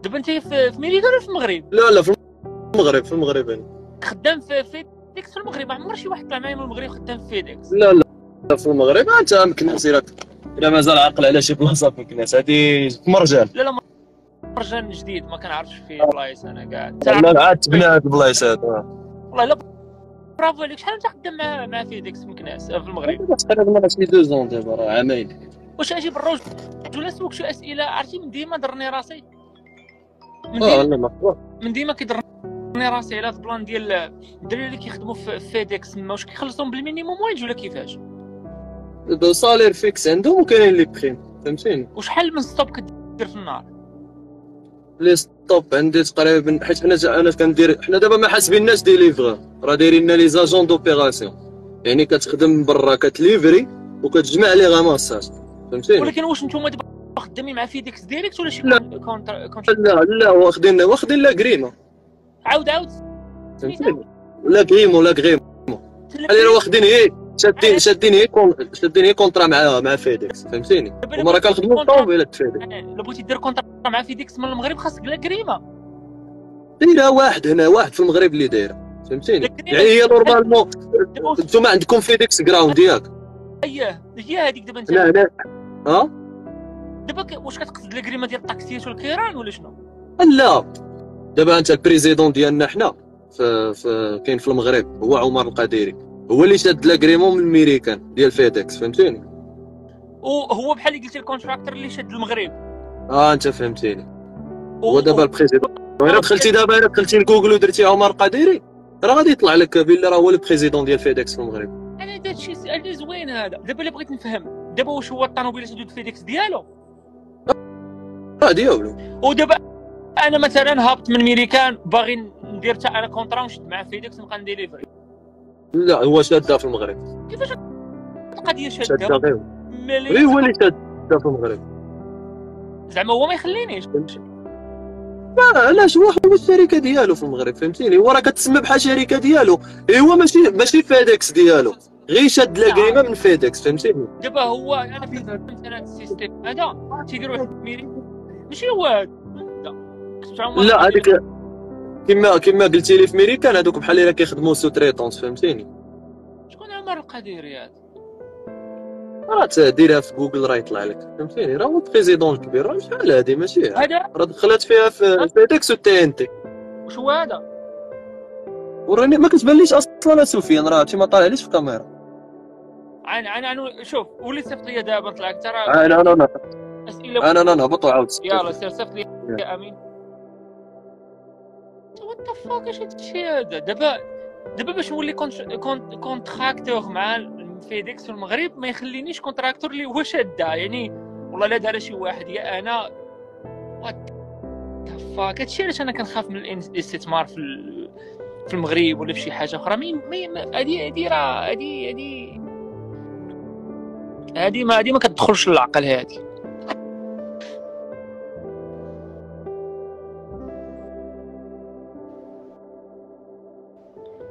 دابا انت في ميريكان ولا في المغرب؟ لا في المغرب، في المغرب انا خدام في فيديكس في المغرب. عمر شي واحد طلع معايا من المغرب خدام في فيديكس. لا في المغرب. انت مكناسي راك الا مازال عاقل على شي بلاصه في مكناس هادي في مرجان. لا مرجان جديد ما كنعرفش فيه بلايص انا كاع. لا عاد تبنى هاد البلايص هاد. والله لا برافو عليك. شحال انت خدام مع فيديكس في مكناس في المغرب؟ تقريبا شي 2 زون دابا، راه عامين. واش اجي بالروج ولا نسولك شي اسئله؟ عرفتي من ديما درني راسي من ديما كيضرني راسي على البلان ديال الدراري اللي كيخدموا في فيديكس. واش كيخلصوهم بالمينيموم وايج ولا كيفاش؟ صالير فيكس عندهم وكاين لي بخيم، فهمتيني. وشحال من ستوب كدير في النهار؟ لي ستوب عندي تقريبا، حيت انا كندير، حنا دابا ما حاسبيناش ديليفغ، راه دايرين لنا لي زاجون دوبيراسيون، يعني كتخدم برا كتليفري وكتجمع لي غاماسات، فهمتيني. ولكن واش نتوما دابا خدامين مع فيديكس ديريكت ولا شي لا واخدين لا كريمه. عاود فهمتيني. لا كريمو بحال راه واخدين هي شادين هي كونطرا مع فيديكس، فهمتيني. هما راه كنخدموا طوموبيلات فيديكس. الا بغيتي دير كونطرا مع فيديكس من المغرب خاصك لا كريمه. دايره واحد هنا، واحد في المغرب اللي دايره، فهمتيني. يعني هي نورمالمون نتوما عندكم فيديكس جراوند ياك؟ هي هذيك دابا انت. لا دابا واش كتقصد الكريمه ديال الطاكسيات والكيران ولا شنو؟ لا دابا انت البريزيدون ديالنا حنا في كاين في المغرب هو عمر القديري، هو اللي شاد لاكريمون من الميريكان ديال فيديكس، فهمتيني. وهو بحال اللي قلتي الكونتراكتور اللي شاد المغرب. انت فهمتيني. هو دابا البريزيدون. الا دخلتي لجوجل ودرتي عمر القديري راه غادي يطلع لك بلي راه هو البريزيدون ديال فيديكس في المغرب. انا هذا الشيء سؤال زوين هذا. دابا اللي بغيت نفهم دابا واش هو الطوموبيلات ديال فيديكس ديالو؟ ديالو. ودابا انا مثلا هابط من ميريكان باغي ندير حتى انا كونطرا ونشد مع فيديكس نبقى نديليفري. لا هو شادها في المغرب. كيفاش القضيه شادها؟ هو اللي شادها في المغرب. زعما هو ما يخلينيش. علاش؟ هو الشركه ديالو في المغرب، فهمتيني. هو راه كتسمى بحال شركه ديالو، هو ماشي فيديكس ديالو، غير شاد لاكريمه من فيديكس، فهمتيني. دابا هو انا فهمت انا السيستيم هذا تيدير واحد ميري ماشي هو هذا. لا هذيك كما قلتي لي في ميريكان هذوك بحال اللي كيخدموا سو تريطونس، فهمتيني. شكون عمر القديري هذا؟ راه ديرها في جوجل راه يطلع لك، فهمتيني. راه هو البريزيدون الكبير، راه شحال هادي ماشي هذا راه دخلت فيها في فيديكس والتي ان تي. واش هو هذا؟ وراني ما كتبانليش اصلا سفيان، راه انت ما طالعليش في الكاميرا. عن شوف وليت صيفط لي دابا طلع لك ترى. انا اسئله انا نهبط وعاود يلاه سير صيفط لي يا امين. وات ذا فاك اش هادشي هذا؟ دابا باش نولي كونتراكتور مع فيديكس في المغرب ما يخلينيش كونتراكتور اللي هو شادها. يعني والله لا دار شي واحد يا انا وات ذا فاك. هادشي علاش انا كنخاف من الاستثمار في المغرب ولا في شي حاجه اخرى. هادي ما كتدخلش للعقل هادي.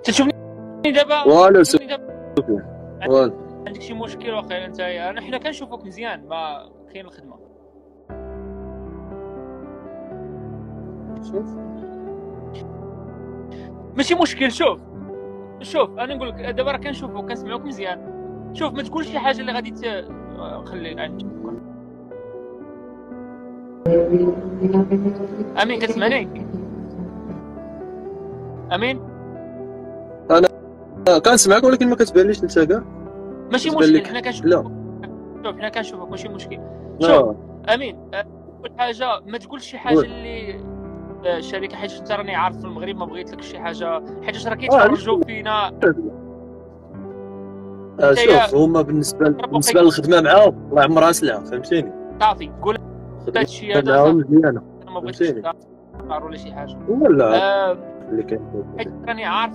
تشوفني دابا والو عندك شي مشكل واخا انت؟ حنا كنشوفوك مزيان ما كاين الخدمه. ماشي مشكل. شوف انا نقول لك دابا راه كنشوفوك كنسمعوك مزيان. شوف ما تقولش شي حاجه اللي غادي خلي عندك. امين كتسمعني؟ امين انا كنسمعك ولكن ما كتبانليش انت كاع. ماشي مشكل حنا كنشوفوك. شوف حنا كنشوفوك ماشي مشكل. شوف امين اول حاجه ما تقولش شي حاجه اللي الشركه، حيت انت راني عارف في المغرب ما بغيت لك شي حاجه حيت راه كيتفرجوا فينا. شوف هما بالنسبه للخدمه معاهم الله يعمرها سلعه، فهمتيني. صافي قول هادشي هذا مزيانه، انا ما بغيتش ولا شي حاجه ولا اللي كان. حيت راني عارف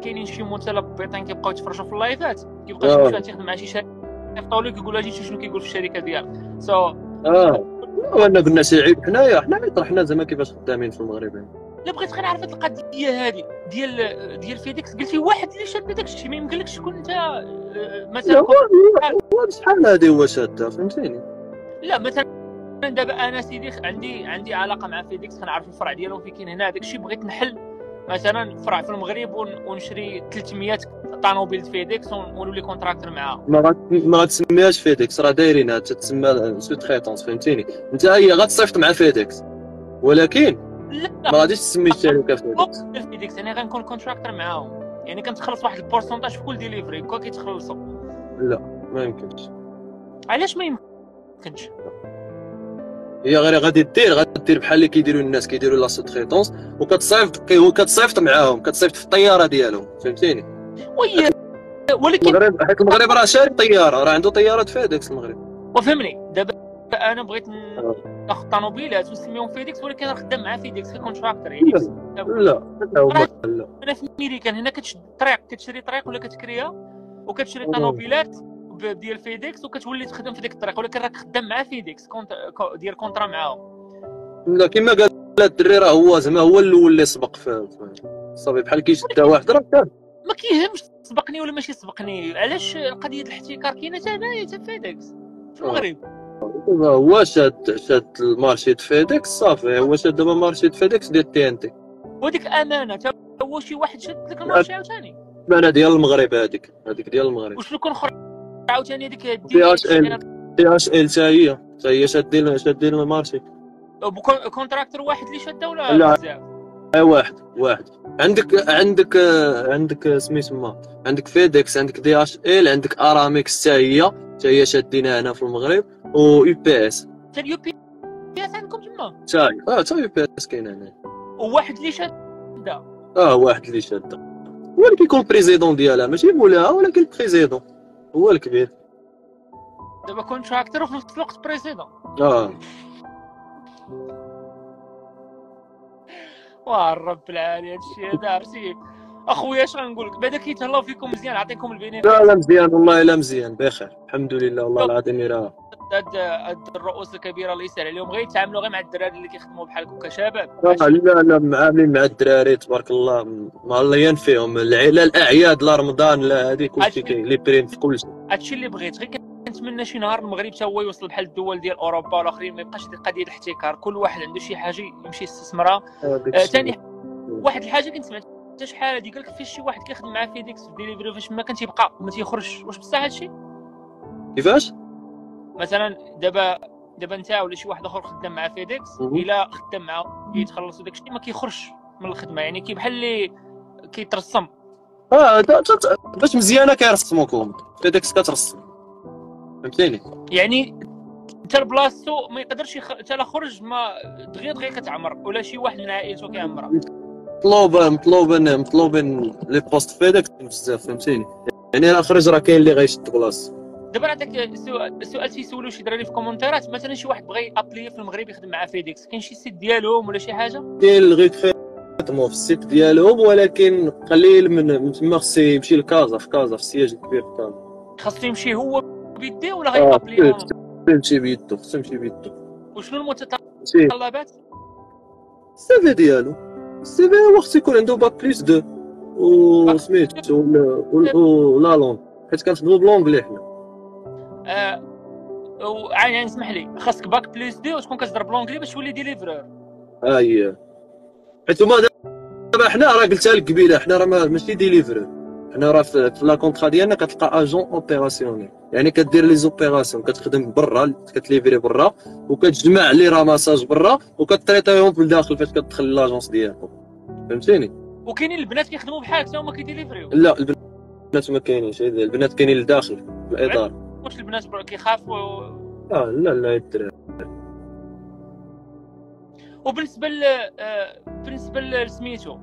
كاينين شي متلبطين كيبقاو يتفرجوا في اللايفات، كيبقى شي واحد تيخدم مع شي شركه يعطيو لك يقول اجي شنو كيقول في الشركه ديالك. وانا قلنا شي عيب حنا طرحنا زعما كيفاش خدامين في المغرب. لا بغيت غير نعرف هاد القضيه هذه ديال فيديكس. قلتي واحد اللي شاد داك الشيء، ما يمكنلكش شكون انت مثلا هو بشحال هادي هو شادها، فهمتيني. لا مثلا دابا انا سيدي عندي علاقه مع فيديكس، كنعرف الفرع ديالهم فين كاين هنا. داكشي بغيت نحل مثلا فرع في المغرب ونشري 300 طانوبيل فيديكس ونولي كونتراكتور معاها. ما غتسميهاش فيديكس، راه دايرينها تتسمى سو تريتونس، فهمتيني؟ انت هي غتصيفط مع فيديكس، ولكن لا ما غاديش تسمي الشركه فيديكس. فيديكس يعني غنكون كونتراكتور معاهم، يعني كنتخلص واحد البورسونتاج في كل ديليفري كون كيتخلصوا. لا ما يمكنش. علاش ما يمكنش؟ هي غير غادي دير بحال اللي كيديروا الناس، كيديروا لا سو تريتونس وكتصيفط معاهم، كتصيفط في الطياره ديالهم، فهمتيني؟ ولكن حيت المغرب راه شاري طياره، راه عنده طياره فيديكس المغرب. وفهمني دابا انا بغيت ناخذ طانوبيلات ونسميهم فيديكس، ولكن انا خدام مع فيديكس ككونتراكتور يعني. لا هما لا. انا في امريكان هنا كتشد طريق، كتشري طريق ولا كتكريها وكتشري طانوبيلات ديال فيديكس وكتولي تخدم في ديك الطريق، ولكن راك خدام مع فيديكس دير كونترا معاهم. لا كما قال الدري راه هو زعما هو الاول اللي سبق في صافي، بحال كيشد واحد راه كان ما كيهمش سبقني ولا ماشي سبقني. علاش قضيه الاحتكار كاينه حتى هنايا حتى فيديكس في المغرب؟ هو شاد المارشي د فيديكس صافي، هو شاد دابا مارشي د فيديكس ديال تي ان تي، وديك امانه حتى هو شي واحد شاد لك المارشي عاوتاني. امانه ديال المغرب، هذيك ديال المغرب. وشنو كون اخرى عاوتاني هذيك تي اش ال حتى هي شادين المارشي. كونتراكتور واحد اللي شاده ولا لا بزاف؟ واحد. عندك سميتو، عندك فيديكس، عندك دي اش ال، عندك اراميكس حتى هي شادينها هنا في المغرب، و يو بي اس. حتى اليو بي اس عندكم تما؟ حتى يو بي اس كاين هنا. وواحد اللي شاده؟ واحد اللي شاده، هو اللي كيكون البريزيدون ديالها، ماشي مولاها ولكن البريزيدون هو الكبير. دابا كونتراكتور وفي نفس الوقت بريزيدون. والرب العالي هادشي هذا عرفتي اخويا. اش غنقول لك بعدا كيتهلاو فيكم مزيان، عطيكم البينيفيس. لا مزيان والله، لا مزيان بخير الحمد لله والله العظيم. راه هاد الرؤوس الكبيره اللي يسهل عليهم غير يتعاملوا غير مع الدراري اللي كيخدموا بحالكم كشباب. لا معاملين مع الدراري تبارك الله، ما الله ينفيهم. العيله الاعياد لا رمضان لا هذيك كلشي كاين لي بريم في كلشي. هادشي اللي بغيت، غير كنتمنى شي نهار المغرب حتى هو يوصل بحال الدول ديال اوروبا والاخرين، ما يبقاش ديك قضيه الاحتكار، كل واحد عنده شي حاجه يمشي يستثمرها. ثاني واحد الحاجه كنت سمعت حتى شحال هادي، قال لك فاش شي واحد كيخدم مع فيديكس في ديليفري فاش ما كان تيبقى ما تيخرجش. واش بصح هادشي؟ كيفاش؟ مثلا دابا انت ولا شي واحد اخر خدام مع فيديكس، الا خدام معاه يتخلصوا داكشي ما كيخرجش من الخدمه، يعني كي بحال اللي كيترسم. باش مزيانه كيرسموكم فيديكس كترسم، فهمتيني؟ يعني حتى بلاصتو ما يقدرش حتى لا خرج ما دغيا كتعمر، ولا شي واحد من عائلته كيعمرها. مطلوبين لي بوست فيديكس بزاف، فهمتيني؟ يعني راه خرج راه كاين اللي غيشد بلاصتو. دابا عندك سؤال تيسولوا شي دراري في كومونتيرات، مثلا شي واحد بغى ابلي في المغرب يخدم مع فيديكس، كاين شي سيت ديالهم ولا شي حاجه؟ كاين اللي غيخدموا في السيت ديالهم، ولكن قليل من تما خصو يمشي لكازا، في السياج الكبير في كازا. خاصو يمشي هو بيديه ولا غيابلي؟ يمشي بيدو. وشنو المتطلبات؟ السي في ديالو، هو خصو يكون عنده باك بليس 2 وسميتو ولا لونغ، حيت كنخدموا بلونغلي حنا. يعني اسمح لي، خاصك باك بليس 2 وتكون كتهضر بلونغلي باش تولي ديليفرور. حيت هما دابا حنا راه قلتها لك قبيله، حنا راه ماشي ديليفرور، حنا راه في لا كونطرا ديالنا كتلقى اجون اوبيراسيونيل، يعني كدير لي زوبيراسيون، كتخدم برا، كتليفري برا وكتجمع لي راماساج برا وكتريطيهم في الداخل فاش كتدخل لاجونس ديالكم، فهمتيني؟ وكاينين البنات كيخدموا بحالك حتى هما كيديليفريو؟ لا البنات ما كاينينش، البنات كاينين لداخل في الاداره. واش البنات كيخافوا؟ لا الدراري. وبالنسبه بالنسبه لسميتو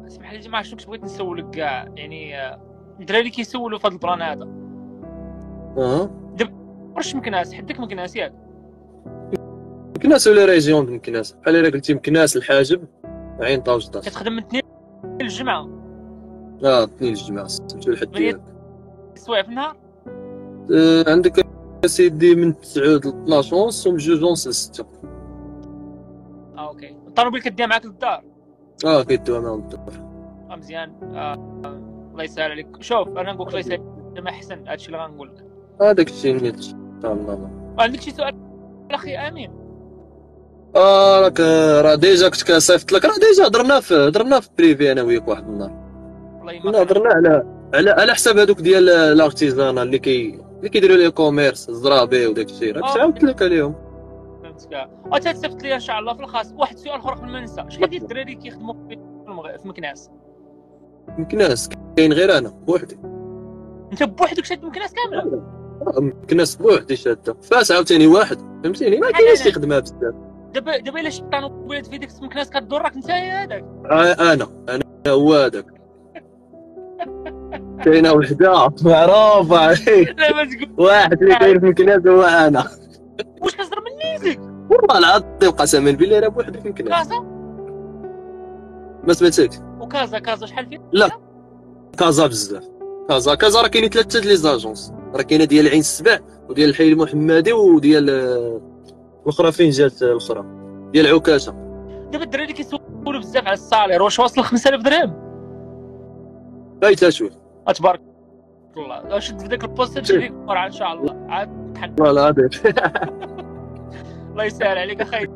اسمح لي ما عرفتش كنت بغيت نسولك كاع، يعني الدراري كيسولوا في هذا البلان هذا. دابا واش مكناس حدك مكناس ياك؟ مكناس ولا ريجيون مكناس، بحال الا قلتي مكناس الحاجب عين طاوجدار. كتخدم من 2 للجمعه؟ 2 للجمعه، سميتو الحد ديالك. سوايع في النهار؟ عندك سيدي من 9 ل 12 ونص ومن 2 ونص ل 6. اوكي. الطوموبيل كديها معاك للدار؟ كيدوها معاهم للدار. مزيان. الله يسهل عليك. شوف انا نقول لك الله يسهل ما احسن هادشي اللي غنقول لك. هذاك الشيء نيت ان شاء الله. عندك شي سؤال اخي امين. راك راه ديجا كنت كنصيفط لك، راه ديجا هضرنا في بريفي انا وياك واحد النهار. والله كنا ما هضرنا على حساب هذوك ديال الارتيزانا اللي كيديروا لي كوميرس الزرابي وداك الشيء، راك عاودت لك عليهم. فهمتك. وتصيفط لي ان شاء الله في الخاص. واحد السؤال اخر قبل ما ننسى، شحال ديال الدراري كيخدموا في مكناس؟ مكناس كاين غير انا بوحدي. انت بوحدك شاد مكناس كامله؟ مكناس بوحدي شاده، فاس عاوتاني واحد فهمتيني، ما كاينش اللي يخدمها بزاف. دابا الا شفت طانوبيلات في ديك مكناس كدور، راك نتايا هذاك. انا هو هذاك. كاينه وحده معروفه عليك، لا ما تقول واحد اللي كاين في مكناس هو انا. واش كتهضر من نيتك؟ والله العظيم قسما بالله راه بوحدي في مكناس. كازا ما سمعتكش؟ وكازا شحال فيه؟ لا كازا بزاف. كازا راه كاينين ثلاثه ديال لي زاجونس، راه كاينه ديال العين السبع وديال الحي المحمدي وديال الاخرى فين جات الاخرى ديال عكاشه. دابا الدراري كيسولوا بزاف على الصالير، واش واصل 5000 درهم؟ بايت شوف تبارك الله. شد في ذاك البوست تجي لك ان شاء الله عاد تحل. والله غادي. الله يسهل عليك اخي.